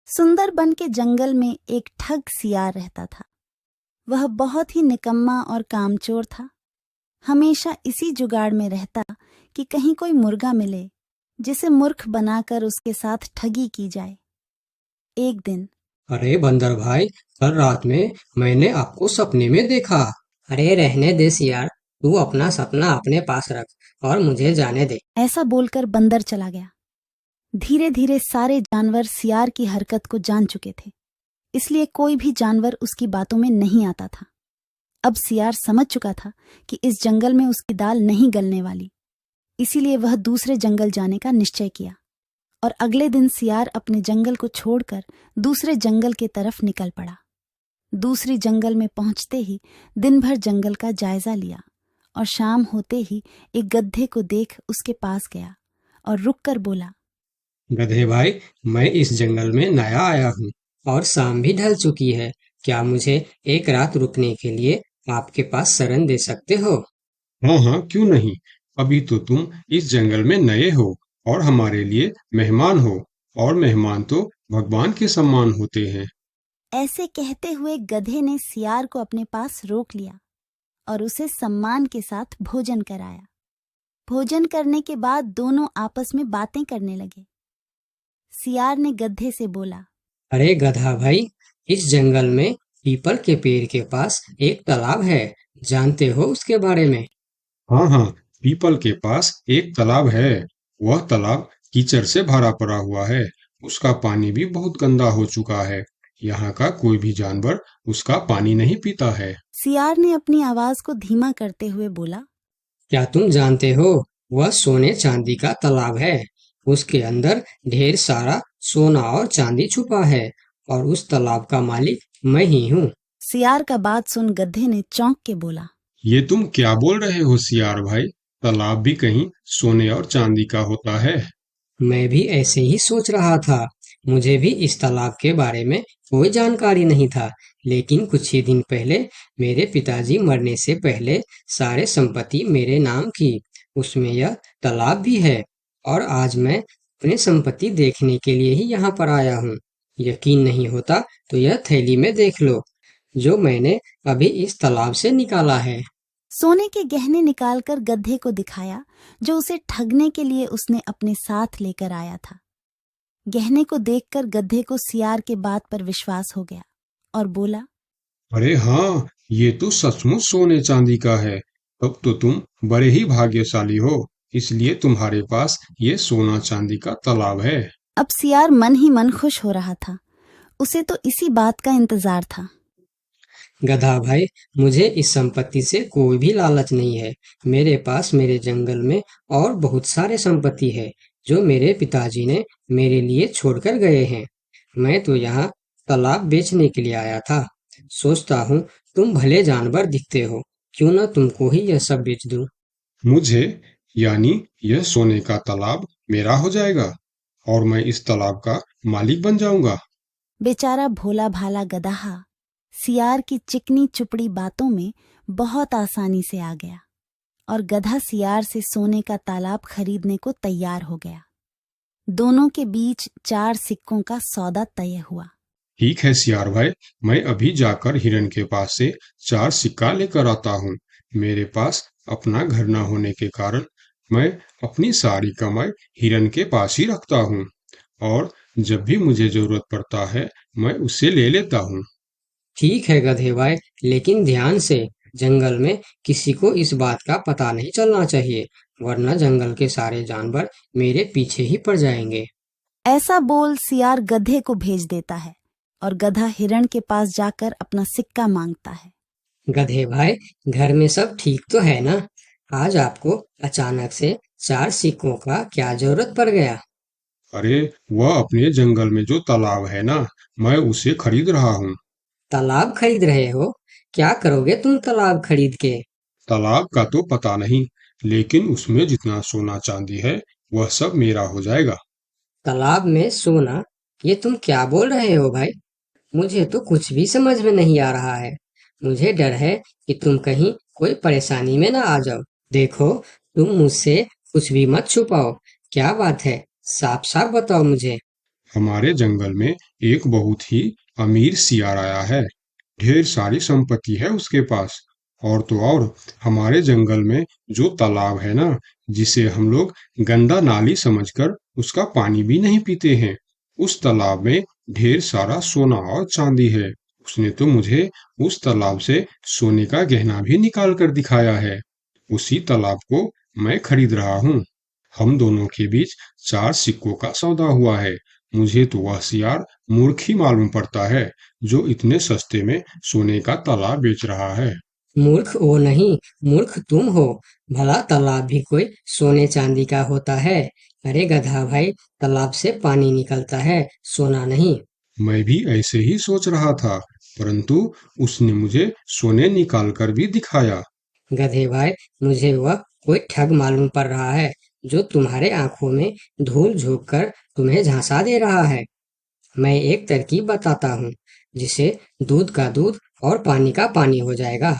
सुंदरबन के जंगल में एक ठग सियार रहता था। वह बहुत ही निकम्मा और कामचोर था। हमेशा इसी जुगाड़ में रहता कि कहीं कोई मुर्गा मिले जिसे मूर्ख बनाकर उसके साथ ठगी की जाए। एक दिन अरे बंदर भाई, कल रात में मैंने आपको सपने में देखा। अरे रहने दे सियार, तू अपना सपना अपने पास रख और मुझे जाने दे। ऐसा बोलकर बंदर चला गया। धीरे धीरे सारे जानवर सियार की हरकत को जान चुके थे, इसलिए कोई भी जानवर उसकी बातों में नहीं आता था। अब सियार समझ चुका था कि इस जंगल में उसकी दाल नहीं गलने वाली, इसीलिए वह दूसरे जंगल जाने का निश्चय किया और अगले दिन सियार अपने जंगल को छोड़कर दूसरे जंगल की तरफ निकल पड़ा। दूसरी जंगल में पहुंचते ही दिन भर जंगल का जायजा लिया और शाम होते ही एक गधे को देख उसके पास गया और रुककर बोला, गधे भाई, मैं इस जंगल में नया आया हूँ और शाम भी ढल चुकी है। क्या मुझे एक रात रुकने के लिए आपके पास शरण दे सकते हो? हाँ हाँ, क्यों नहीं। अभी तो तुम इस जंगल में नए हो और हमारे लिए मेहमान हो, और मेहमान तो भगवान के समान होते हैं। ऐसे कहते हुए गधे ने सियार को अपने पास रोक लिया और उसे सम्मान के साथ भोजन कराया। भोजन करने के बाद दोनों आपस में बातें करने लगे। सियार ने गधे से बोला, अरे गधा भाई, इस जंगल में पीपल के पेड़ के पास एक तालाब है। जानते हो उसके बारे में? हाँ हाँ, पीपल के पास एक तालाब है। वह तालाब कीचड़ से भरा पड़ा हुआ है। उसका पानी भी बहुत गंदा हो चुका है। यहाँ का कोई भी जानवर उसका पानी नहीं पीता है। सियार ने अपनी आवाज को धीमा करते हुए बोला, क्या तुम जानते हो, वह सोने चांदी का तालाब है। उसके अंदर ढेर सारा सोना और चांदी छुपा है और उस तालाब का मालिक मैं ही हूँ। सियार का बात सुन गधे ने चौंक के बोला, ये तुम क्या बोल रहे हो सियार भाई? तालाब भी कहीं सोने और चांदी का होता है? मैं भी ऐसे ही सोच रहा था। मुझे भी इस तालाब के बारे में कोई जानकारी नहीं था, लेकिन कुछ ही दिन पहले मेरे पिताजी मरने से पहले सारे संपत्ति मेरे नाम की। उसमें यह तालाब भी है और आज मैं अपने संपत्ति देखने के लिए ही यहाँ पर आया हूँ। यकीन नहीं होता तो यह थैली में देख लो, जो मैंने अभी इस तालाब से निकाला है। सोने के गहने निकालकर गधे को दिखाया, जो उसे ठगने के लिए उसने अपने साथ लेकर आया था। गहने को देखकर गधे को सियार के बात पर विश्वास हो गया और बोला, अरे हाँ, ये तो सचमुच सोने चांदी का है। तब तो तुम बड़े ही भाग्यशाली हो, इसलिए तुम्हारे पास ये सोना चांदी का तालाब है। अब सियार मन ही मन खुश हो रहा था। उसे तो इसी बात का इंतजार था। गधा भाई, मुझे इस संपत्ति से कोई भी लालच नहीं है। मेरे पास मेरे जंगल में और बहुत सारे संपत्ति है जो मेरे पिताजी ने मेरे लिए छोड़कर गए हैं। मैं तो यहाँ तालाब बेचने के लिए आया था। सोचता हूँ तुम भले जानवर दिखते हो, क्यों ना तुमको ही यह सब बेच दूं। मुझे, यानी यह सोने का तालाब मेरा हो जाएगा और मैं इस तालाब का मालिक बन जाऊंगा। बेचारा भोला भाला गदहा सियार की चिकनी चुपड़ी बातों में बहुत आसानी से आ गया और गधा सियार से सोने का तालाब खरीदने को तैयार हो गया। दोनों के बीच 4 सिक्कों का सौदा तय हुआ। ठीक है सियार भाई, मैं अभी जाकर हिरन के पास से 4 सिक्का लेकर आता हूँ। मेरे पास अपना घर न होने के कारण मैं अपनी सारी कमाई हिरन के पास ही रखता हूँ, और जब भी मुझे जरूरत पड़ता है मैं उससे ले लेता हूँ। ठीक है गधे भाई, लेकिन ध्यान से, जंगल में किसी को इस बात का पता नहीं चलना चाहिए, वरना जंगल के सारे जानवर मेरे पीछे ही पड़ जाएंगे। ऐसा बोल सियार गधे को भेज देता है और गधा हिरण के पास जाकर अपना सिक्का मांगता है। गधे भाई, घर में सब ठीक तो है ना? आज आपको अचानक से 4 सिक्कों का क्या जरूरत पड़ गया? अरे वह अपने जंगल में जो तालाब है ना, मैं उसे खरीद रहा हूँ। तालाब खरीद रहे हो? क्या करोगे तुम तालाब खरीद के? तालाब का तो पता नहीं, लेकिन उसमें जितना सोना चांदी है वह सब मेरा हो जाएगा। तालाब में सोना? ये तुम क्या बोल रहे हो भाई? मुझे तो कुछ भी समझ में नहीं आ रहा है। मुझे डर है कि तुम कहीं कोई परेशानी में ना आ जाओ। देखो, तुम मुझसे कुछ भी मत छुपाओ। क्या बात है? साफ साफ बताओ मुझे। हमारे जंगल में एक बहुत ही अमीर सियार आया है। ढेर सारी संपत्ति है उसके पास। और तो और हमारे जंगल में जो तालाब है ना, जिसे हम लोग गंदा नाली समझकर उसका पानी भी नहीं पीते हैं, उस तालाब में ढेर सारा सोना और चांदी है। उसने तो मुझे उस तालाब से सोने का गहना भी निकाल कर दिखाया है। उसी तालाब को मैं खरीद रहा हूँ। हम दोनों के बीच 4 सिक्कों का सौदा हुआ है। मुझे तो वह सियार मूर्ख ही मालूम पड़ता है, जो इतने सस्ते में सोने का तालाब बेच रहा है। मूर्ख वो नहीं, मूर्ख तुम हो। भला तालाब भी कोई सोने चांदी का होता है? अरे गधा भाई, तालाब से पानी निकलता है, सोना नहीं। मैं भी ऐसे ही सोच रहा था, परंतु उसने मुझे सोने निकाल कर भी दिखाया। गधे भाई, मुझे वह कोई ठग मालूम पड़ रहा है, जो तुम्हारे आंखों में धूल झोंक कर तुम्हें झांसा दे रहा है। मैं एक तरकीब बताता हूँ, जिसे दूध का दूध और पानी का पानी हो जाएगा।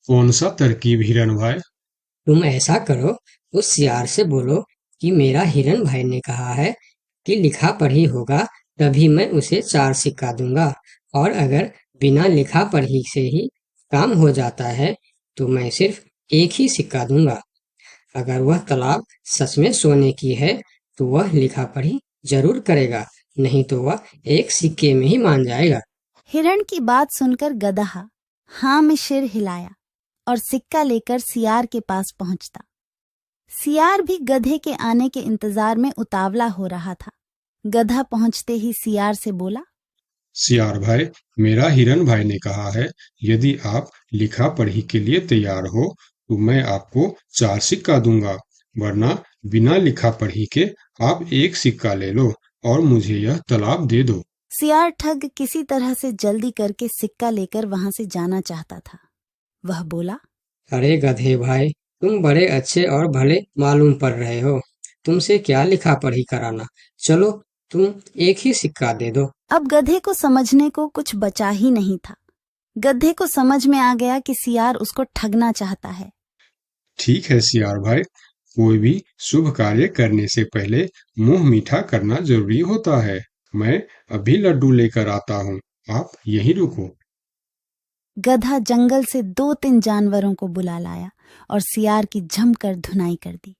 कौन सा तरकीब हिरन भाई? तुम ऐसा करो, उस सियार से बोलो कि मेरा हिरन भाई ने कहा है कि लिखा पढ़ी होगा तभी मैं उसे 4 सिक्का दूंगा, और अगर बिना लिखा पढ़ी से ही काम हो जाता है तो मैं सिर्फ एक ही सिक्का दूंगा। अगर वह तालाब सच में सोने की है तो वह लिखा पढ़ी जरूर करेगा, नहीं तो वह एक सिक्के में ही मान जाएगा। हिरण की बात सुनकर गधा हाँ में सिर हिलाया और सिक्का लेकर सियार के पास पहुंचता। सियार भी गधे के आने के इंतजार में उतावला हो रहा था। गधा पहुंचते ही सियार से बोला, सियार भाई, मेरा हिरन भाई ने कहा है, यदि आप लिखा पढ़ी के लिए तैयार हो तो मैं आपको 4 सिक्का दूंगा, वरना बिना लिखा पढ़ी के आप एक सिक्का ले लो और मुझे यह तालाब दे दो। सियार ठग किसी तरह से जल्दी करके सिक्का लेकर वहां से जाना चाहता था। वह बोला, अरे गधे भाई, तुम बड़े अच्छे और भले मालूम पड़ रहे हो, तुमसे क्या लिखा पढ़ी कराना। चलो, तुम एक ही सिक्का दे दो। अब गधे को समझने को कुछ बचा ही नहीं था। गधे को समझ में आ गया कि सियार उसको ठगना चाहता है। ठीक है सियार भाई, कोई भी शुभ कार्य करने से पहले मुंह मीठा करना जरूरी होता है। मैं अभी लड्डू लेकर आता हूँ, आप यहीं रुको। गधा जंगल से 2-3 जानवरों को बुला लाया और सियार की जमकर धुनाई कर दी।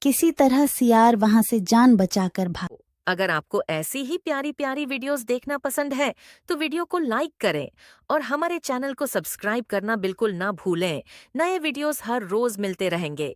किसी तरह सियार वहां से जान बचाकर भागा। अगर आपको ऐसी ही प्यारी प्यारी वीडियोस देखना पसंद है तो वीडियो को लाइक करें और हमारे चैनल को सब्सक्राइब करना बिल्कुल ना भूलें। नए वीडियोस हर रोज मिलते रहेंगे।